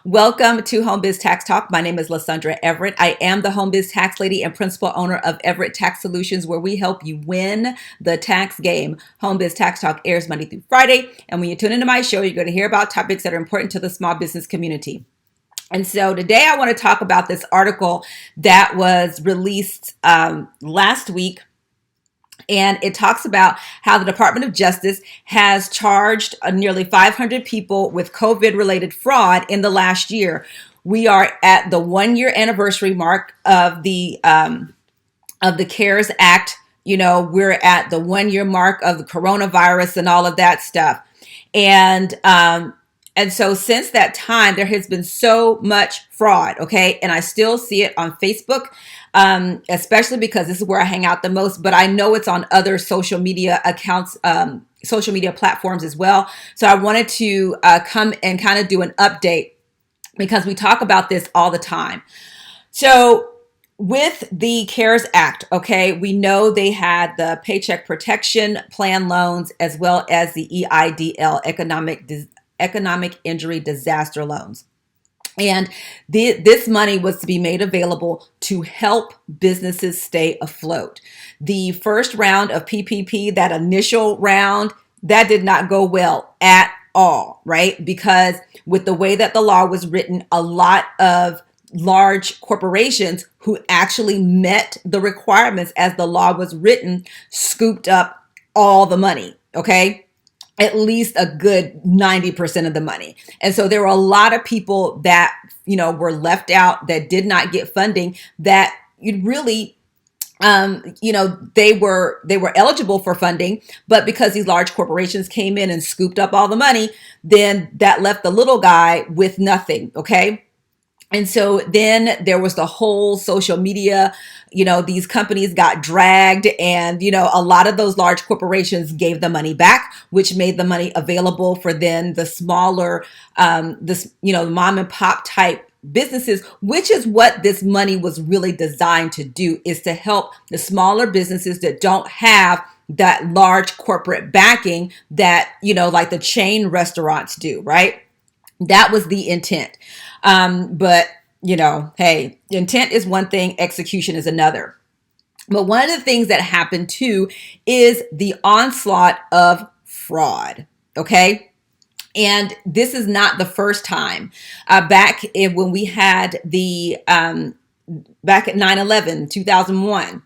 Welcome to Home Biz Tax Talk. My name is Lysandra Everett. I am the Home Biz Tax Lady and principal owner of Everett Tax Solutions, where we help you win the tax game. Home Biz Tax Talk airs Monday through Friday. And when you tune into my show, you're going to hear about topics that are important to the small business community. And so today I want to talk about this article that was released last week. And it talks about how the Department of Justice has charged nearly 500 people with COVID-related fraud in the last year. We are at the 1-year anniversary mark of the CARES Act. You know, we're at the 1-year mark of the coronavirus and all of that stuff. And so since that time, there has been so much fraud, okay? And I still see it on Facebook, especially because this is where I hang out the most, but I know it's on other social media accounts, social media platforms as well. So I wanted to come and kind of do an update because we talk about this all the time. So with the CARES Act, okay, we know they had the Paycheck Protection Plan loans as well as the EIDL, Economic Injury Disaster Loans. And this money was to be made available to help businesses stay afloat. The first round of PPP, that initial round, that did not go well at all, right? Because with the way that the law was written, a lot of large corporations who actually met the requirements as the law was written scooped up all the money, okay? At least a good 90% of the money. And so there were a lot of people that, you know, were left out, that did not get funding, that you really, you know, they were eligible for funding, but because these large corporations came in and scooped up all the money, then that left the little guy with nothing, okay? And so then there was the whole social media, you know, these companies got dragged, and, you know, a lot of those large corporations gave the money back, which made the money available for then the smaller, you know, mom and pop type businesses, which is what this money was really designed to do, is to help the smaller businesses that don't have that large corporate backing that, you know, like the chain restaurants do, right? That was the intent. But, you know, hey, intent is one thing, execution is another. But one of the things that happened too is the onslaught of fraud, okay? And this is not the first time. When we had back at 9/11, 2001,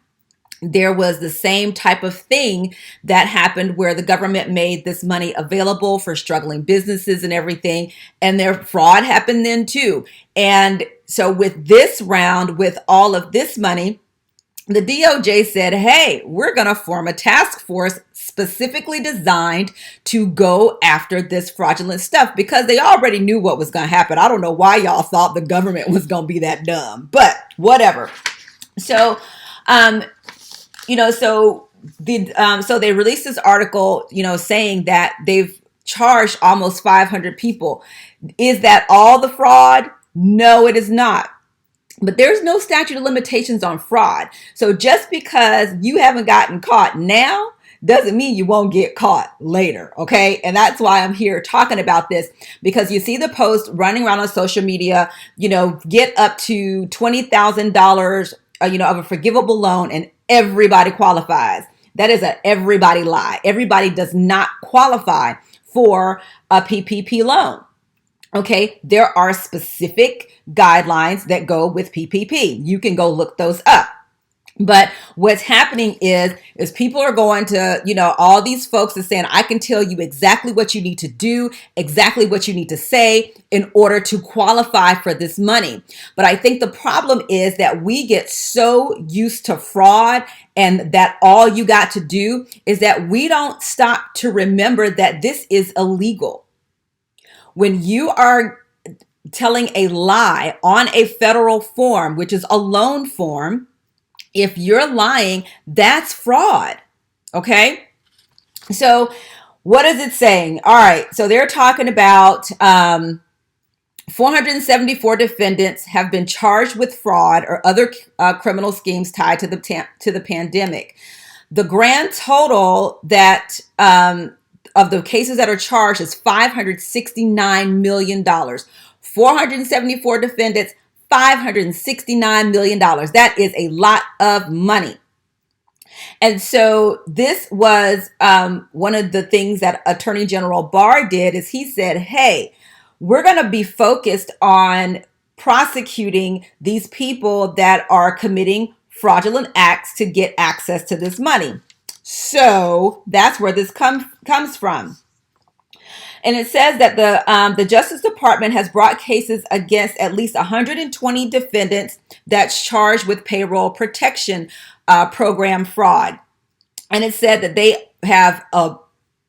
there was the same type of thing that happened where the government made this money available for struggling businesses and everything. And their fraud happened then too. And so with this round, with all of this money, the DOJ said, hey, we're going to form a task force specifically designed to go after this fraudulent stuff, because they already knew what was going to happen. I don't know why y'all thought the government was going to be that dumb, but whatever. So, you know, so they released this article, you know, saying that they've charged almost 500 people. Is that all the fraud? No, it is not. But there's no statute of limitations on fraud. So just because you haven't gotten caught now doesn't mean you won't get caught later, okay? And that's why I'm here talking about this, because you see the post running around on social media, you know, get up to $20,000, you know, of a forgivable loan, and everybody qualifies. That is an everybody lie. Everybody does not qualify for a PPP loan. Okay, there are specific guidelines that go with PPP. You can go look those up. But what's happening is people are going to, you know, all these folks are saying, I can tell you exactly what you need to do, exactly what you need to say in order to qualify for this money. But I think the problem is that we get so used to fraud, and that all you got to do is that we don't stop to remember that this is illegal. When you are telling a lie on a federal form, which is a loan form, if you're lying, that's fraud, okay? So what is it saying? All right, so they're talking about 474 defendants have been charged with fraud or other criminal schemes tied to the pandemic. The grand total that of the cases that are charged is $569 million. 474 defendants, $569 million. That is a lot of money. And so this was one of the things that Attorney General Barr did is he said, hey, we're going to be focused on prosecuting these people that are committing fraudulent acts to get access to this money. So that's where this comes from. And it says that the Justice Department has brought cases against at least 120 defendants that's charged with payroll protection program fraud. And it said that they have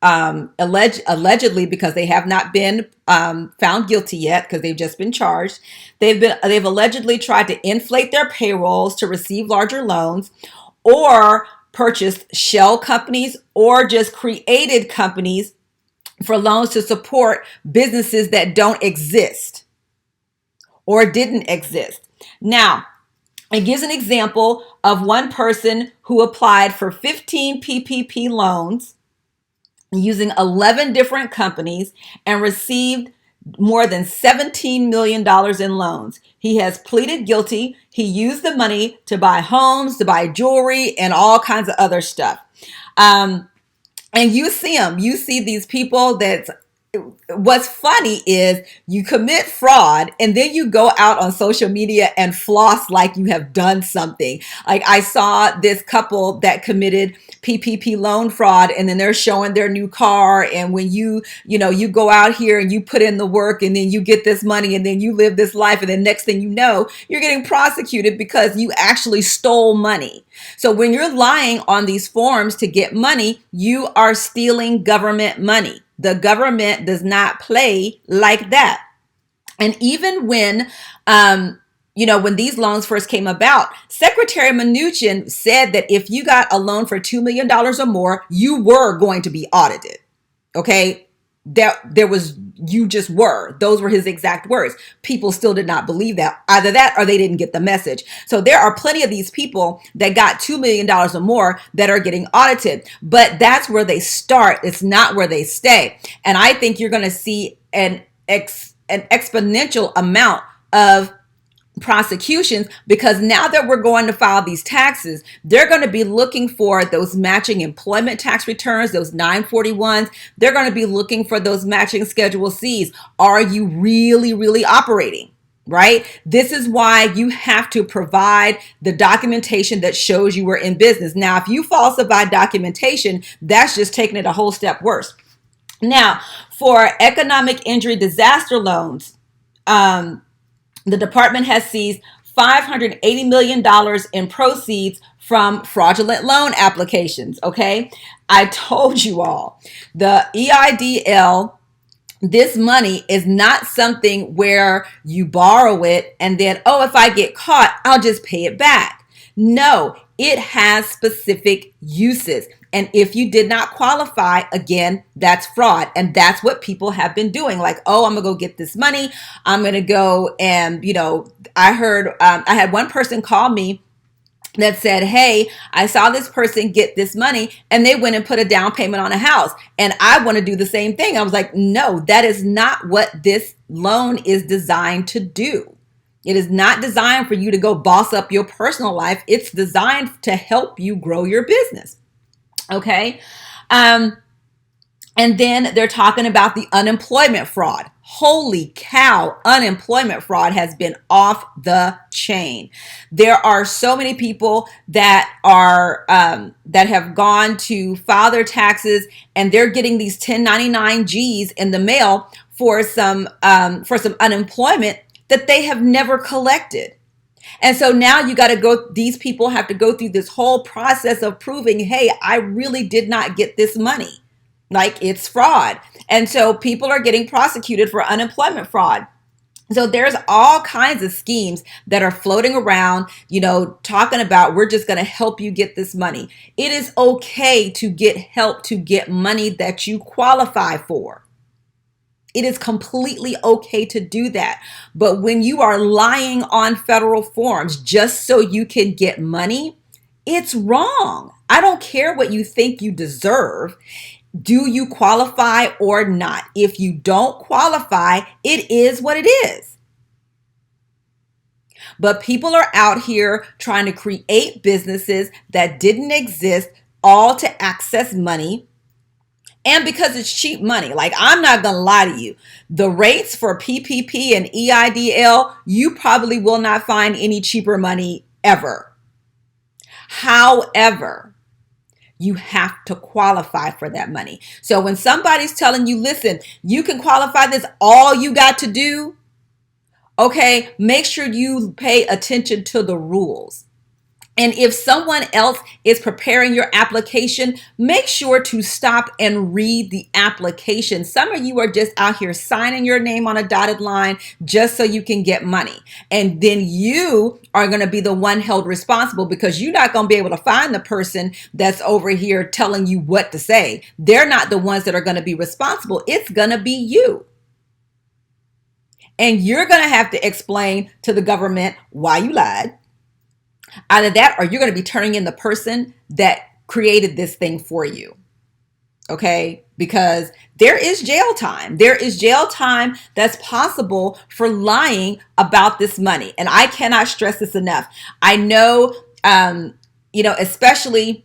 allegedly, because they have not been found guilty yet, because they've just been charged, they've allegedly tried to inflate their payrolls to receive larger loans, or purchased shell companies, or just created companies for loans to support businesses that don't exist or didn't exist. Now, it gives an example of one person who applied for 15 PPP loans using 11 different companies and received more than $17 million in loans. He has pleaded guilty. He used the money to buy homes, to buy jewelry, and all kinds of other stuff. And you see them. You see these people what's funny is you commit fraud and then you go out on social media and floss like you have done something. Like I saw this couple that committed PPP loan fraud, and then they're showing their new car. And when you go out here and you put in the work, and then you get this money, and then you live this life, and then next thing you know, you're getting prosecuted because you actually stole money. So when you're lying on these forms to get money, you are stealing government money. The government does not play like that. And even when these loans first came about, Secretary Mnuchin said that if you got a loan for $2 million or more, you were going to be audited. Okay. You just were. Those were his exact words. People still did not believe that. Either that or they didn't get the message. So there are plenty of these people that got $2 million or more that are getting audited, but that's where they start. It's not where they stay. And I think you're going to see an exponential amount of prosecutions, because now that we're going to file these taxes, they're going to be looking for those matching employment tax returns, those 941s. They're going to be looking for those matching Schedule Cs. Are you really, really operating? Right? This is why you have to provide the documentation that shows you were in business. Now, if you falsify documentation, that's just taking it a whole step worse. Now, for economic injury disaster loans, the department has seized $580 million in proceeds from fraudulent loan applications. Okay. I told you all, the EIDL, this money is not something where you borrow it and then, if I get caught, I'll just pay it back. No, it has specific uses. And if you did not qualify, again, that's fraud. And that's what people have been doing. Like, I'm going to go get this money. I'm going to go and, I heard, I had one person call me that said, hey, I saw this person get this money and they went and put a down payment on a house. And I want to do the same thing. I was like, no, that is not what this loan is designed to do. It is not designed for you to go boss up your personal life. It's designed to help you grow your business. Okay. And then they're talking about the unemployment fraud. Holy cow, unemployment fraud has been off the chain. There are so many people that are that have gone to file their taxes, and they're getting these 1099 Gs in the mail for some unemployment that they have never collected. And so now these people have to go through this whole process of proving, hey, I really did not get this money. Like, it's fraud. And so people are getting prosecuted for unemployment fraud. So there's all kinds of schemes that are floating around, talking about, we're just going to help you get this money. It is okay to get help to get money that you qualify for. It is completely okay to do that. But when you are lying on federal forms just so you can get money, it's wrong. I don't care what you think you deserve. Do you qualify or not? If you don't qualify, it is what it is. But people are out here trying to create businesses that didn't exist, all to access money. And because it's cheap money. Like, I'm not going to lie to you. The rates for PPP and EIDL, you probably will not find any cheaper money ever. However, you have to qualify for that money. So when somebody's telling you, listen, you can qualify this, all you got to do, okay, make sure you pay attention to the rules. And if someone else is preparing your application, make sure to stop and read the application. Some of you are just out here signing your name on a dotted line just so you can get money. And then you are going to be the one held responsible, because you're not going to be able to find the person that's over here telling you what to say. They're not the ones that are going to be responsible. It's going to be you. And you're going to have to explain to the government why you lied. Either that, or you're going to be turning in the person that created this thing for you. Okay? Because there is jail time. There is jail time that's possible for lying about this money. And I cannot stress this enough. I know, especially,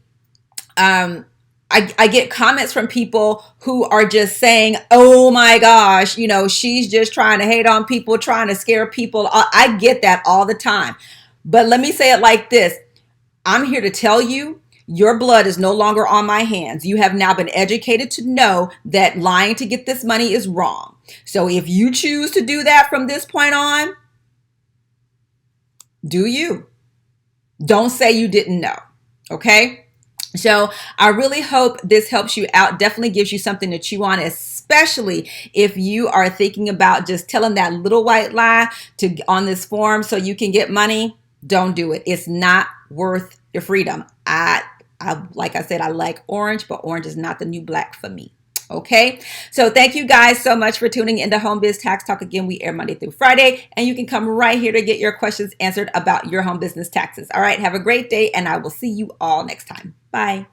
I get comments from people who are just saying, oh my gosh, she's just trying to hate on people, trying to scare people. I get that all the time. But let me say it like this. I'm here to tell you, your blood is no longer on my hands. You have now been educated to know that lying to get this money is wrong. So if you choose to do that from this point on, do you? Don't say you didn't know. Okay? So I really hope this helps you out. Definitely gives you something to chew on, especially if you are thinking about just telling that little white lie on this form so you can get money. Don't do it. It's not worth your freedom. Like I said, I like orange, but orange is not the new black for me. Okay. So thank you guys so much for tuning into Home Biz Tax Talk. Again, we air Monday through Friday, and you can come right here to get your questions answered about your home business taxes. All right. Have a great day, and I will see you all next time. Bye.